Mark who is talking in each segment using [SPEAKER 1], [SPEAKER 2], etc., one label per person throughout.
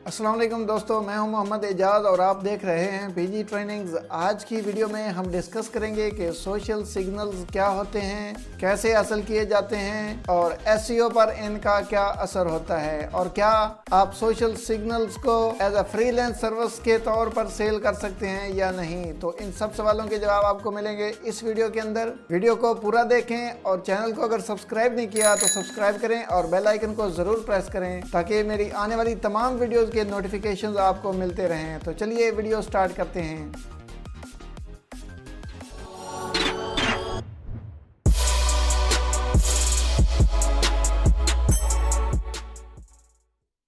[SPEAKER 1] अस्सलाम वालेकुम दोस्तों, मैं हूं मोहम्मद एजाज और आप देख रहे हैं पीजी ट्रेनिंग्स। आज की वीडियो में हम डिस्कस करेंगे कि सोशल सिग्नल्स क्या होते हैं, कैसे हासिल किए जाते हैं और एसईओ पर इनका क्या असर होता है और क्या आप सोशल सिग्नल्स को एज अ फ्रीलांस सर्विस के तौर पर सेल कर सकते हैं या नहीं। तो इन सब सवालों के जवाब आपको मिलेंगे इस वीडियो के अंदर। वीडियो को पूरा देखें और चैनल को अगर सब्सक्राइब नहीं किया तो सब्सक्राइब करें और बेल आइकन को जरूर प्रेस करें ताकि मेरी आने वाली तमाम वीडियोस के नोटिफिकेशंस आपको मिलते रहें। तो चलिए वीडियो स्टार्ट करते हैं।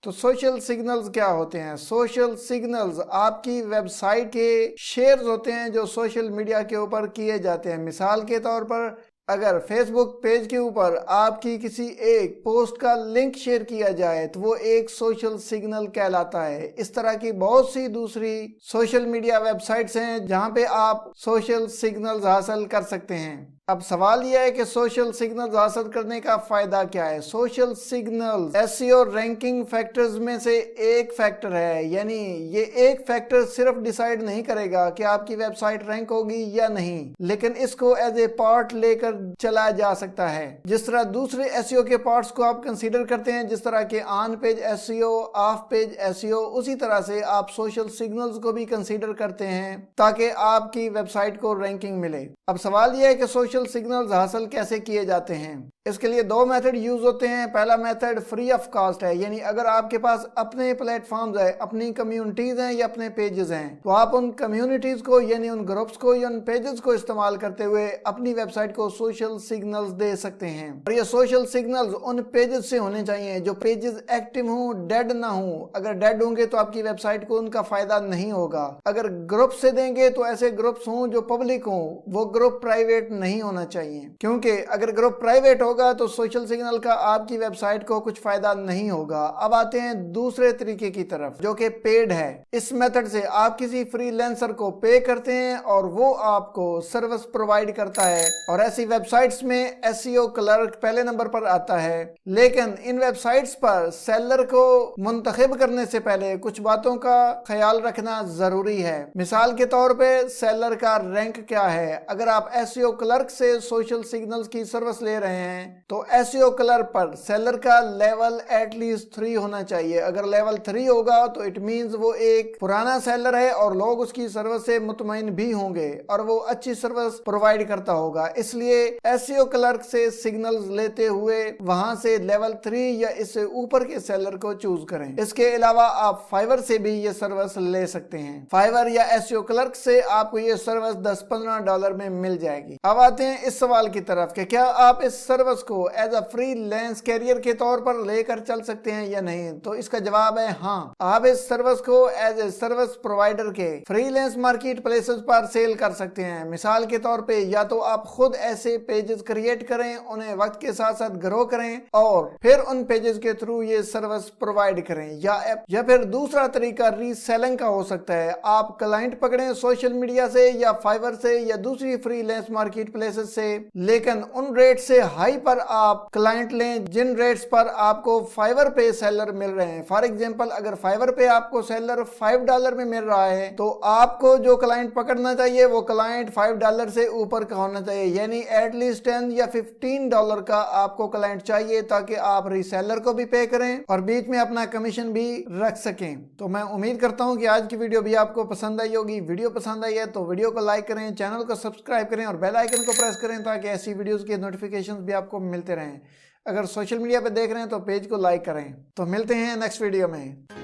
[SPEAKER 1] तो सोशल सिग्नल्स क्या होते हैं? सोशल सिग्नल्स आपकी वेबसाइट के शेयर्स होते हैं जो सोशल मीडिया के ऊपर किए जाते हैं। मिसाल के तौर पर अगर फेसबुक पेज के ऊपर आपकी किसी एक पोस्ट का लिंक शेयर किया जाए तो वो एक सोशल सिग्नल कहलाता है। इस तरह की बहुत सी दूसरी सोशल मीडिया वेबसाइट्स हैं जहां पे आप सोशल सिग्नल्स हासिल कर सकते हैं। अब सवाल यह है कि सोशल सिग्नल्स हासिल करने का फायदा क्या है। Social signals SEO ranking factors में से एक फैक्टर है, यानी ये एक फैक्टर सिर्फ डिसाइड नहीं करेगा कि आपकी वेबसाइट रैंक होगी या नहीं, लेकिन इसको एज ए पार्ट लेकर चला जा सकता है। जिस तरह दूसरे एसईओ के पार्ट्स को आप कंसीडर करते हैं, जिस तरह के on page SEO, of page SEO, उसी तरह से आप सोशल सिग्नल्स को भी कंसीडर करते हैं ताकि आपकी वेबसाइट को रैंकिंग मिले। अब सवाल यह है कि सोशल सिग्नल्स हासिल कैसे किए जाते हैं। इसके लिए दो मेथड यूज होते हैं। पहला मेथड फ्री ऑफ कॉस्ट है, यानी अगर आपके पास अपने प्लेटफॉर्म्स है, अपनी कम्युनिटीज हैं या अपने पेजेस हैं, तो आप उन कम्युनिटीज को यानी उन ग्रुप्स को या उन पेजेस को इस्तेमाल करते हुए अपनी वेबसाइट को सोशल सिग्नल्स दे सकते हैं। और ये सोशल सिग्नल्स उन पेजेस से होने चाहिए जो पेजेस एक्टिव हों, डेड ना हो। अगर डेड होंगे तो आपकी वेबसाइट को उनका फायदा नहीं होगा। अगर ग्रुप से देंगे तो ऐसे ग्रुप्स हों जो पब्लिक हों, वो ग्रुप प्राइवेट नहीं होना चाहिए, क्योंकि अगर ग्रुप प्राइवेट होगा तो सोशल सिग्नल का आपकी वेबसाइट को कुछ फायदा नहीं होगा। अब आते हैं दूसरे तरीके की तरफ जो कि पेड है। इस मेथड से आप किसी फ्रीलांसर को पे करते हैं और वो आपको सर्विस प्रोवाइड करता है और ऐसी वेबसाइट्स में एसईओ क्लर्क पहले नंबर पर आता है। लेकिन इन वेबसाइट्स पर सेलर को मुंतखब करने से पहले कुछ बातों का ख्याल रखना जरूरी है। मिसाल के तौर पे सेलर का रैंक क्या है। अगर आप एसईओ क्लर्क से सोशल सिग्नल्स की सर्विस ले रहे हैं तो एसईओ क्लर्क पर सेलर का लेवल एटलीस्ट 3 होना चाहिए। अगर लेवल 3 होगा तो इट मींस वो एक पुराना सेलर है और लोग उसकी सर्विस से मुतमईन भी होंगे और वो अच्छी सर्विस प्रोवाइड करता होगा। इसलिए एसईओ क्लर्क से सिग्नल्स लेते हुए वहां से लेवल 3 या इससे ऊपर के सेलर को चूज करें। इसके अलावा आप फाइवर से भी ये सर्विस ले सकते हैं। फाइवर या एसईओ क्लर्क से आपको ये सर्विस $10-15 में मिल जाएगी। अब आते हैं इस सवाल की तरफ कि क्या आप इस सर्विस को एज अ फ्रीलांस कैरियर के तौर पर लेकर चल सकते हैं या नहीं। तो इसका जवाब है हाँ। आप इस सर्विस को एज ए सर्विस प्रोवाइडर के फ्रीलांस मार्केट प्लेसेस पर सेल कर सकते हैं। मिसाल के तौर पे या तो आप खुद ऐसे पेजेस क्रिएट करें, उन्हें वक्त के साथ साथ ग्रो करें और फिर उन पेजेस के थ्रू ये सर्विस प्रोवाइड करें, या फिर दूसरा तरीका रीसेलिंग का हो सकता है। आप क्लाइंट पकड़ें सोशल मीडिया से या फाइवर से या दूसरी फ्रीलांस मार्केट प्लेसेस से, लेकिन उन रेट से हाई पर आप क्लाइंट लें जिन रेट्स पर आपको फाइवर पे सेलर मिल रहे हैं। फॉर एग्जांपल अगर फाइवर पे आपको सेलर $5 में मिल रहा है तो आपको जो क्लाइंट पकड़ना चाहिए वो क्लाइंट $5 से ऊपर का होना चाहिए, यानी एटलीस्ट $10 या $15 का आपको क्लाइंट चाहिए ताकि आप रीसेलर को भी पे करें और बीच में अपना कमीशन भी रख सकें। तो मैं उम्मीद करता हूं कि आज की वीडियो भी आपको पसंद आई होगी। वीडियो पसंद आई है तो वीडियो को लाइक करें, चैनल को सब्सक्राइब करें और बेल आइकन को प्रेस करें ताकि ऐसी वीडियोस के नोटिफिकेशंस भी आपको मिलते रहें। अगर सोशल मीडिया पे देख रहे हैं तो पेज को लाइक करें। तो मिलते हैं नेक्स्ट वीडियो में।